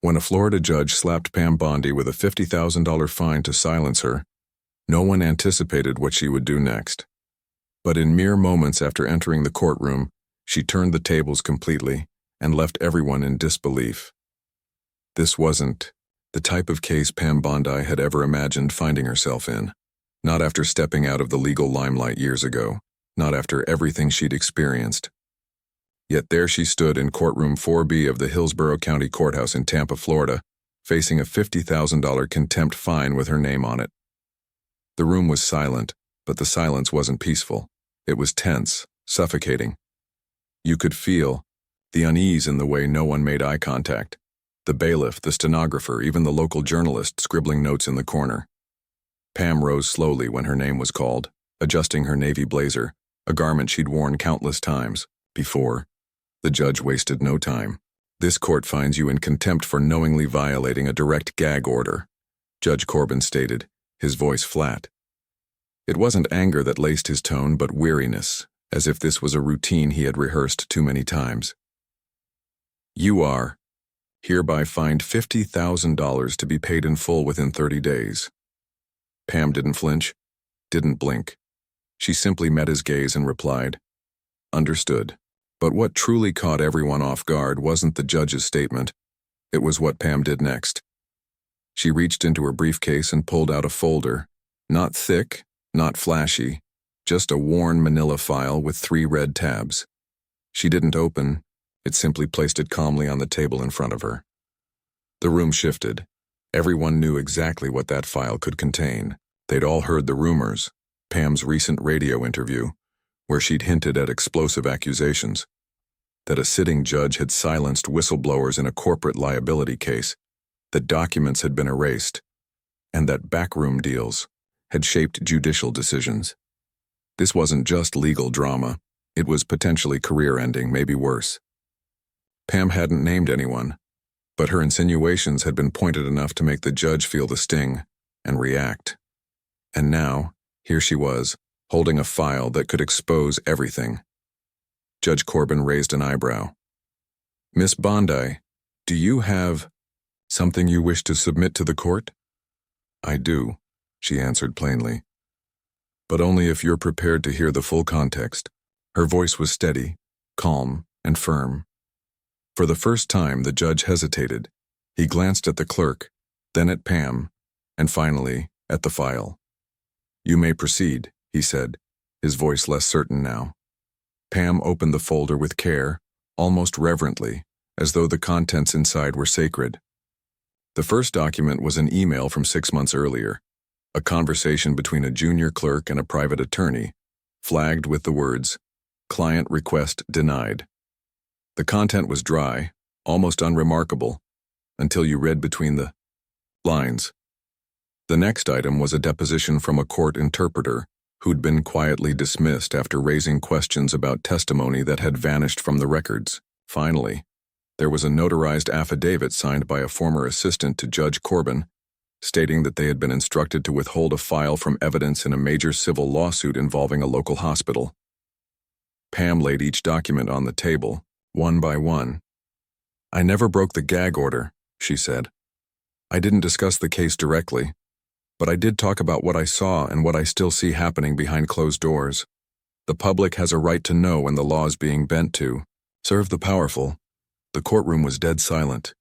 When a Florida judge slapped Pam Bondi with a $50,000 fine to silence her, no one anticipated what she would do next. But in mere moments after entering the courtroom, she turned the tables completely and left everyone in disbelief. This wasn't the type of case Pam Bondi had ever imagined finding herself in. Not after stepping out of the legal limelight years ago, not after everything she'd experienced. Yet there she stood in courtroom 4B of the Hillsborough County Courthouse in Tampa, Florida, facing a $50,000 contempt fine with her name on it. The room was silent, but the silence wasn't peaceful. It was tense, suffocating. You could feel the unease in the way no one made eye contact. The bailiff, the stenographer, even the local journalist scribbling notes in the corner. Pam rose slowly when her name was called, adjusting her navy blazer, a garment she'd worn countless times before. The judge wasted no time. "This court finds you in contempt for knowingly violating a direct gag order," Judge Corbin stated, his voice flat. It wasn't anger that laced his tone, but weariness, as if this was a routine he had rehearsed too many times. "You are hereby fined $50,000 to be paid in full within 30 days. Pam didn't flinch, didn't blink. She simply met his gaze and replied, "Understood." But what truly caught everyone off guard wasn't the judge's statement. It was what Pam did next. She reached into her briefcase and pulled out a folder, not thick, not flashy, just a worn manila file with 3 red tabs. She didn't open it, simply placed it calmly on the table in front of her. The room shifted. Everyone knew exactly what that file could contain. They'd all heard the rumors, Pam's recent radio interview, where she'd hinted at explosive accusations, that a sitting judge had silenced whistleblowers in a corporate liability case, that documents had been erased, and that backroom deals had shaped judicial decisions. This wasn't just legal drama. It was potentially career-ending, maybe worse. Pam hadn't named anyone, but her insinuations had been pointed enough to make the judge feel the sting and react. And now, here she was, holding a file that could expose everything. Judge Corbin raised an eyebrow. "Miss Bondi, do you have something you wish to submit to the court?" "I do," she answered plainly. "But only if you're prepared to hear the full context." Her voice was steady, calm, and firm. For the first time, the judge hesitated. He glanced at the clerk, then at Pam, and finally at the file. "You may proceed," he said, his voice less certain now. Pam opened the folder with care, almost reverently, as though the contents inside were sacred. The first document was an email from 6 months earlier, a conversation between a junior clerk and a private attorney, flagged with the words, "Client request denied." The content was dry, almost unremarkable, until you read between the lines. The next item was a deposition from a court interpreter who'd been quietly dismissed after raising questions about testimony that had vanished from the records. Finally, there was a notarized affidavit signed by a former assistant to Judge Corbin, stating that they had been instructed to withhold a file from evidence in a major civil lawsuit involving a local hospital. Pam laid each document on the table, one by one. "I never broke the gag order," she said. "I didn't discuss the case directly, but I did talk about what I saw and what I still see happening behind closed doors. The public has a right to know when the law is being bent to serve the powerful." The courtroom was dead silent.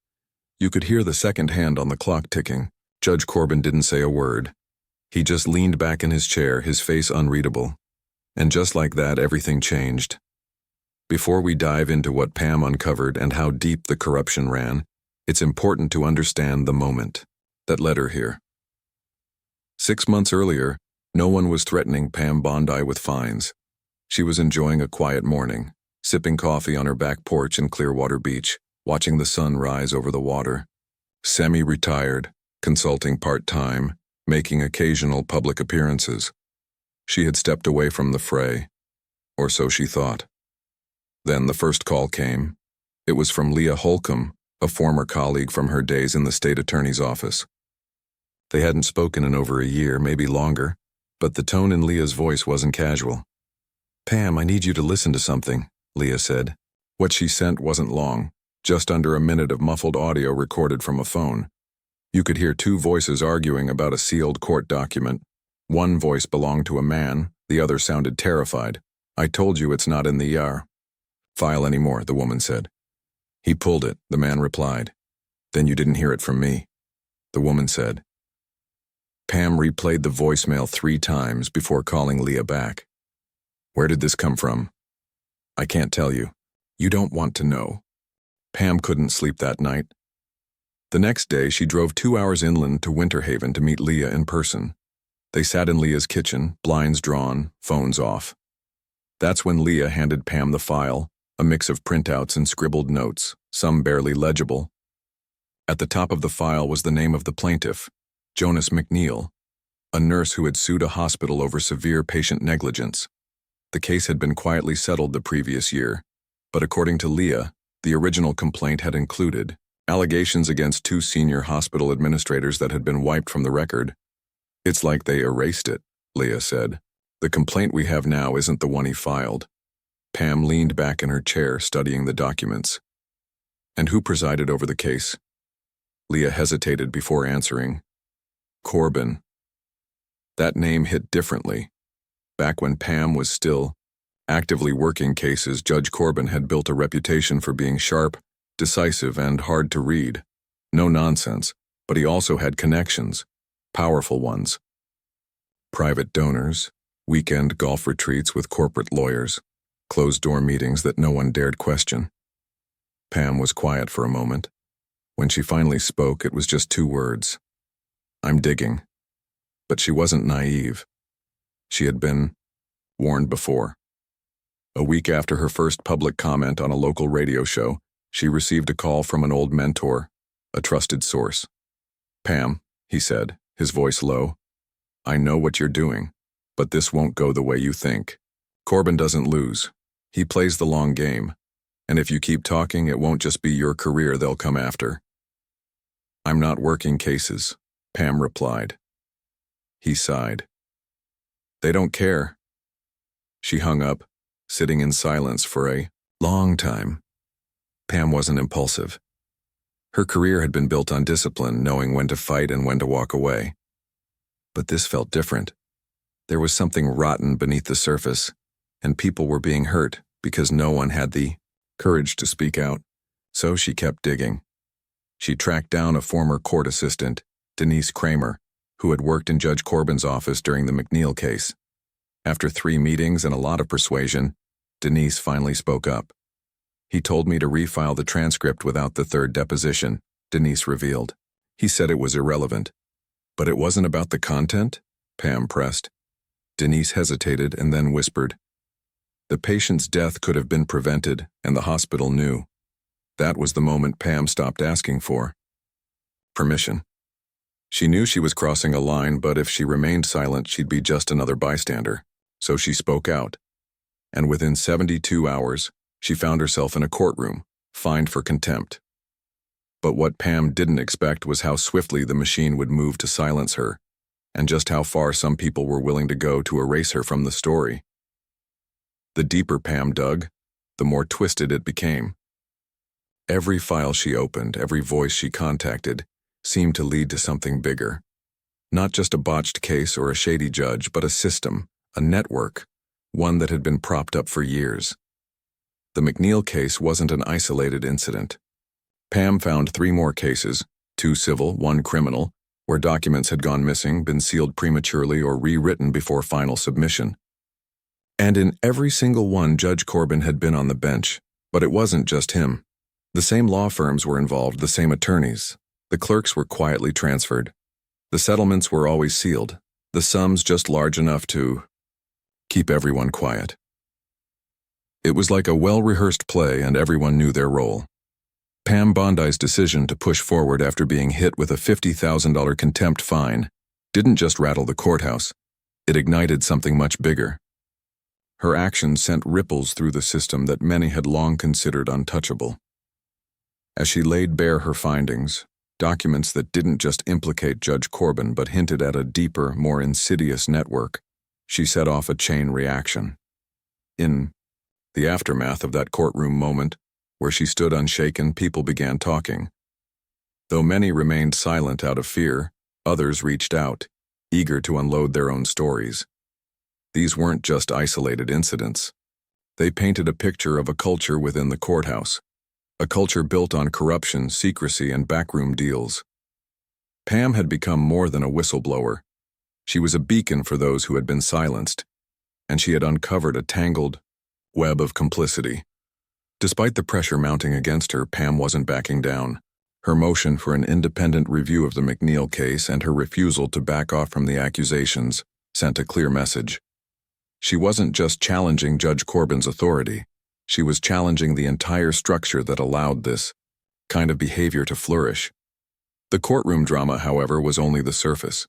You could hear the second hand on the clock ticking. Judge Corbin didn't say a word. He just leaned back in his chair, his face unreadable. And just like that, everything changed. Before we dive into what Pam uncovered and how deep the corruption ran, it's important to understand the moment that led her here. 6 months earlier, no one was threatening Pam Bondi with fines. She was enjoying a quiet morning, sipping coffee on her back porch in Clearwater Beach, watching the sun rise over the water. Semi-retired, consulting part-time, making occasional public appearances. She had stepped away from the fray, or so she thought. Then the first call came. It was from Leah Holcomb, a former colleague from her days in the state attorney's office. They hadn't spoken in over a year, maybe longer, but the tone in Leah's voice wasn't casual. "Pam, I need you to listen to something," Leah said. What she sent wasn't long, just under a minute of muffled audio recorded from a phone. You could hear two voices arguing about a sealed court document. One voice belonged to a man, the other sounded terrified. "I told you it's not in the file anymore," the woman said. "He pulled it," the man replied. "Then you didn't hear it from me," the woman said. Pam replayed the voicemail 3 times before calling Leah back. "Where did this come from?" "I can't tell you. You don't want to know." Pam couldn't sleep that night. The next day, she drove 2 hours inland to Winter Haven to meet Leah in person. They sat in Leah's kitchen, blinds drawn, phones off. That's when Leah handed Pam the file, a mix of printouts and scribbled notes, some barely legible. At the top of the file was the name of the plaintiff, Jonas McNeil, a nurse who had sued a hospital over severe patient negligence. The case had been quietly settled the previous year, but according to Leah, the original complaint had included allegations against 2 senior hospital administrators that had been wiped from the record. "It's like they erased it," Leah said. "The complaint we have now isn't the one he filed." Pam leaned back in her chair, studying the documents. "And who presided over the case?" Leah hesitated before answering. "Corbin." That name hit differently. Back when Pam was still actively working cases, Judge Corbin had built a reputation for being sharp, decisive, and hard to read. No nonsense, but he also had connections, powerful ones. Private donors, weekend golf retreats with corporate lawyers, closed-door meetings that no one dared question. Pam was quiet for a moment. When she finally spoke, it was just 2 words. "I'm digging." But she wasn't naive. She had been warned before. A week after her first public comment on a local radio show, she received a call from an old mentor, a trusted source. "Pam," he said, his voice low, "I know what you're doing, but this won't go the way you think. Corbin doesn't lose. He plays the long game. And if you keep talking, it won't just be your career they'll come after." "I'm not working cases," Pam replied. He sighed. "They don't care." She hung up, sitting in silence for a long time. Pam wasn't impulsive. Her career had been built on discipline, knowing when to fight and when to walk away. But this felt different. There was something rotten beneath the surface, and people were being hurt because no one had the courage to speak out. So she kept digging. She tracked down a former court assistant, Denise Kramer, who had worked in Judge Corbin's office during the McNeil case. After 3 meetings and a lot of persuasion, Denise finally spoke up. "He told me to refile the transcript without the 3rd deposition," Denise revealed. "He said it was irrelevant." "But it wasn't about the content?" Pam pressed. Denise hesitated and then whispered, "The patient's death could have been prevented, and the hospital knew." That was the moment Pam stopped asking for permission. She knew she was crossing a line, but if she remained silent, she'd be just another bystander. So she spoke out. And within 72 hours, she found herself in a courtroom, fined for contempt. But what Pam didn't expect was how swiftly the machine would move to silence her, and just how far some people were willing to go to erase her from the story. The deeper Pam dug, the more twisted it became. Every file she opened, every voice she contacted, seemed to lead to something bigger. Not just a botched case or a shady judge, but a system, a network, one that had been propped up for years. The McNeil case wasn't an isolated incident. Pam found 3 more cases, 2 civil, 1 criminal, where documents had gone missing, been sealed prematurely, or rewritten before final submission. And in every single one, Judge Corbin had been on the bench. But it wasn't just him. The same law firms were involved, the same attorneys. The clerks were quietly transferred. The settlements were always sealed, the sums just large enough to keep everyone quiet. It was like a well-rehearsed play, and everyone knew their role. Pam Bondi's decision to push forward after being hit with a $50,000 contempt fine didn't just rattle the courthouse, it ignited something much bigger. Her actions sent ripples through the system that many had long considered untouchable. As she laid bare her findings, documents that didn't just implicate Judge Corbin but hinted at a deeper, more insidious network, she set off a chain reaction. In the aftermath of that courtroom moment, Where she stood unshaken, people began talking. Though many remained silent out of fear, others reached out, eager to unload their own stories. These weren't just isolated incidents. They painted a picture of a culture within the courthouse, a culture built on corruption, secrecy, and backroom deals. Pam had become more than a whistleblower. She was a beacon for those who had been silenced, and she had uncovered a tangled web of complicity. Despite the pressure mounting against her, Pam wasn't backing down. Her motion for an independent review of the McNeil case and her refusal to back off from the accusations sent a clear message. She wasn't just challenging Judge Corbin's authority. She was challenging the entire structure that allowed this kind of behavior to flourish. The courtroom drama, however, was only the surface.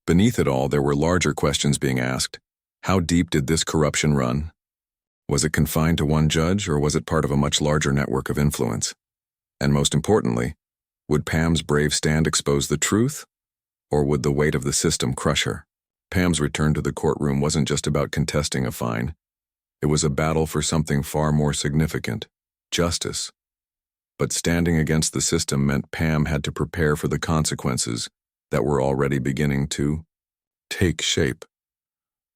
Beneath it all, there were larger questions being asked. How deep did this corruption run? Was it confined to one judge, or was it part of a much larger network of influence? And most importantly, would Pam's brave stand expose the truth, or would the weight of the system crush her? Pam's return to the courtroom wasn't just about contesting a fine. It was a battle for something far more significant: justice. But standing against the system meant Pam had to prepare for the consequences that were already beginning to take shape.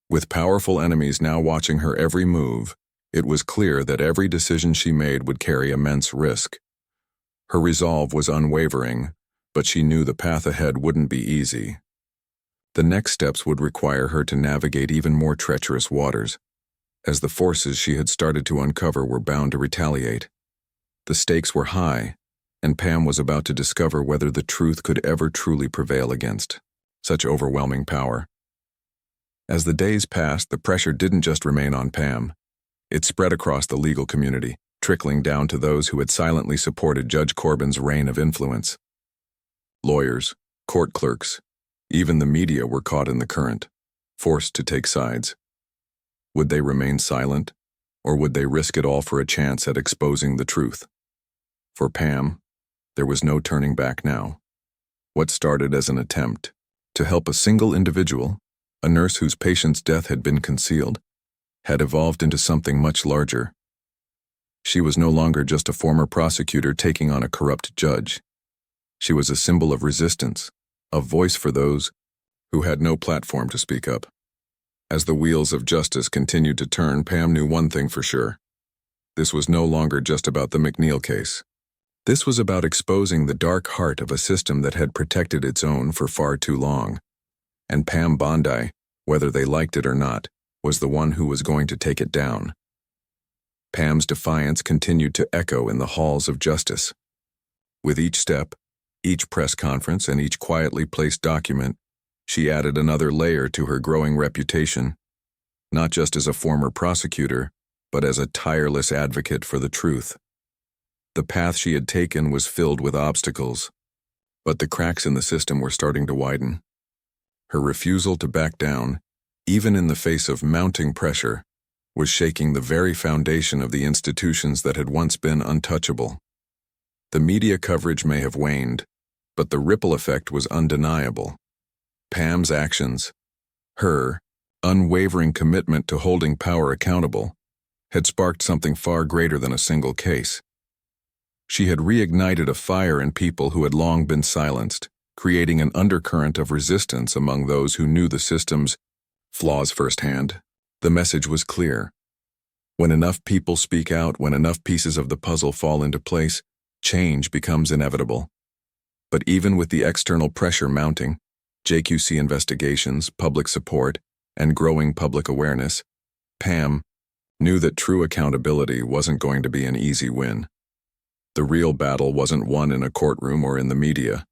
With powerful enemies now watching her every move, it was clear that every decision she made would carry immense risk. Her resolve was unwavering, but she knew the path ahead wouldn't be easy. The next steps would require her to navigate even more treacherous waters, as the forces she had started to uncover were bound to retaliate. The stakes were high, and Pam was about to discover whether the truth could ever truly prevail against such overwhelming power. As the days passed, the pressure didn't just remain on Pam. It spread across the legal community, trickling down to those who had silently supported Judge Corbin's reign of influence. Lawyers, court clerks, even the media were caught in the current, forced to take sides. Would they remain silent, or would they risk it all for a chance at exposing the truth? For Pam, there was no turning back now. What started as an attempt to help a single individual, a nurse whose patient's death had been concealed, had evolved into something much larger. She was no longer just a former prosecutor taking on a corrupt judge. She was a symbol of resistance, a voice for those who had no platform to speak up. As the wheels of justice continued to turn, Pam knew one thing for sure. This was no longer just about the McNeil case. This was about exposing the dark heart of a system that had protected its own for far too long. And Pam Bondi, whether they liked it or not, was the one who was going to take it down. Pam's defiance continued to echo in the halls of justice. With each step, each press conference, and each quietly placed document, she added another layer to her growing reputation, not just as a former prosecutor, but as a tireless advocate for the truth. The path she had taken was filled with obstacles, but the cracks in the system were starting to widen. Her refusal to back down, even in the face of mounting pressure, was shaking the very foundation of the institutions that had once been untouchable. The media coverage may have waned, but the ripple effect was undeniable. Pam's actions, her unwavering commitment to holding power accountable, had sparked something far greater than a single case. She had reignited a fire in people who had long been silenced, creating an undercurrent of resistance among those who knew the system's flaws firsthand. The message was clear. When enough people speak out, when enough pieces of the puzzle fall into place, change becomes inevitable. But even with the external pressure mounting, JQC investigations, public support, and growing public awareness, Pam knew that true accountability wasn't going to be an easy win. The real battle wasn't won in a courtroom or in the media.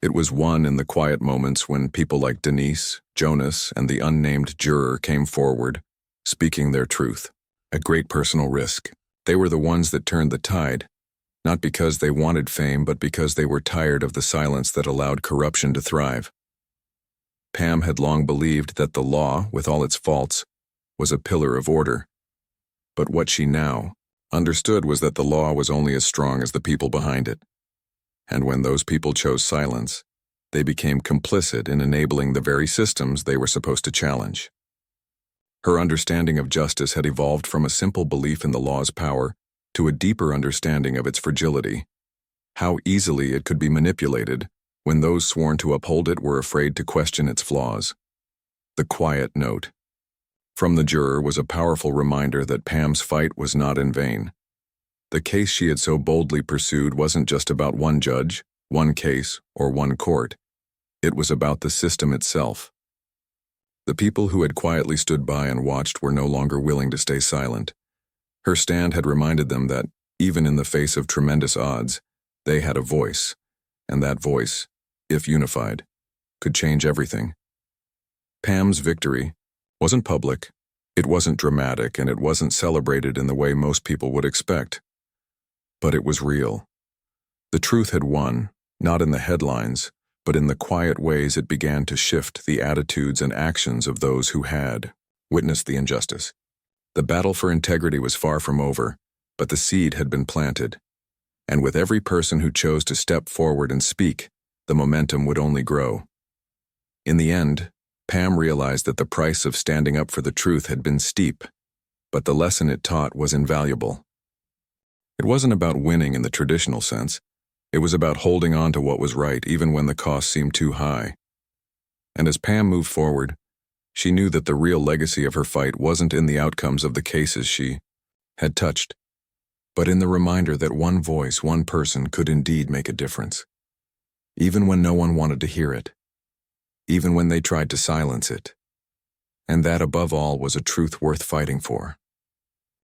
It was won in the quiet moments when people like Denise, Jonas, and the unnamed juror came forward, speaking their truth. At great personal risk, they were the ones that turned the tide, not because they wanted fame, but because they were tired of the silence that allowed corruption to thrive. Pam had long believed that the law, with all its faults, was a pillar of order. But what she now understood was that the law was only as strong as the people behind it. And when those people chose silence, they became complicit in enabling the very systems they were supposed to challenge. Her understanding of justice had evolved from a simple belief in the law's power to a deeper understanding of its fragility, how easily it could be manipulated when those sworn to uphold it were afraid to question its flaws. The quiet note from the juror was a powerful reminder that Pam's fight was not in vain. The case she had so boldly pursued wasn't just about one judge, one case, or one court. It was about the system itself. The people who had quietly stood by and watched were no longer willing to stay silent. Her stand had reminded them that, even in the face of tremendous odds, they had a voice, and that voice, if unified, could change everything. Pam's victory wasn't public, it wasn't dramatic, and it wasn't celebrated in the way most people would expect. But it was real. The truth had won, not in the headlines, but in the quiet ways it began to shift the attitudes and actions of those who had witnessed the injustice. The battle for integrity was far from over, but the seed had been planted. And with every person who chose to step forward and speak, the momentum would only grow. In the end, Pam realized that the price of standing up for the truth had been steep, but the lesson it taught was invaluable. It wasn't about winning in the traditional sense. It was about holding on to what was right even when the cost seemed too high. And as Pam moved forward, she knew that the real legacy of her fight wasn't in the outcomes of the cases she had touched, but in the reminder that one voice, one person could indeed make a difference. Even when no one wanted to hear it. Even when they tried to silence it. And that above all was a truth worth fighting for.